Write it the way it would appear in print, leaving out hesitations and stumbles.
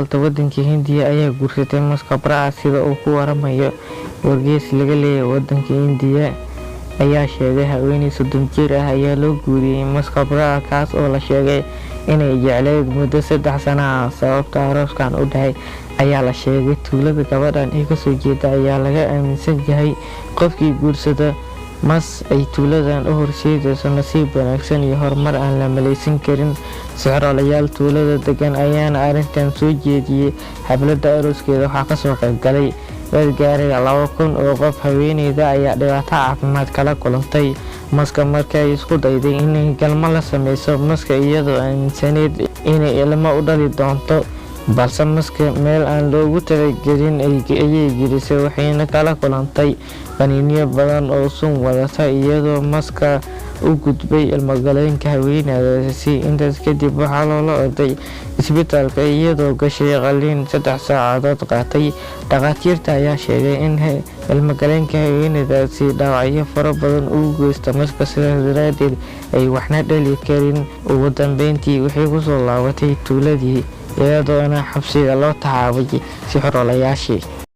dhalata wadanka Hindiya ayaa guursatay mas khabiir ah sida uu ku waramayo wargeys laga leeyahay wadanka Hindiya ayaa sheegay haweeney 30 jir ah ayaa loo guuriyay mas khabiir ah kaas oo la sheegay inay jecleyd muddo 3 sano ah. Sababta arooskan u dhahay ayaa la sheegay tuulada gabadhan ay ka soo jeeda ayaa laga aaminsan yahay qofkii guursada mas ay tuuladan u horseedayso nasiib wanaagsan iyo horumar aan la maleysan karin. Sicir-olayaal tuulada degan ayaana arrintan soo jeediyay xafladda arooskeeda waxaa ka soo qayb galay dad gaaraya 2,000 oo qof. Haweeneyda ayaa dhibaato caafimaad kala kulantay maska markii ay isku dayday inay galmo la sameyso maska iyadoo aaminsaneyd inay ilmo u dhali doonto, balse maska meel aan loogu talagelin ayay gelisay waxayna kala kulantay qaniinyo badan oo sun wadata iyadoo maska u gudbay ilmo-galeenka haweeneydaasi. Intaas kadib waxaa loola orday isbitaalka iyadoo gashay qalliin 3 saacadood qaatay. Dhakhaatiirta ayaa sheegay in ilmo-galeenka haweeneydaasi dhaawacyo fara badan uu geystay maska sidaas daraadeed ay waxna dhali karin. Ugu dambeyntii waxay ku soo laabatay tuuladii iyadoona xabsiga loo taxaabay sicir-olayaashii.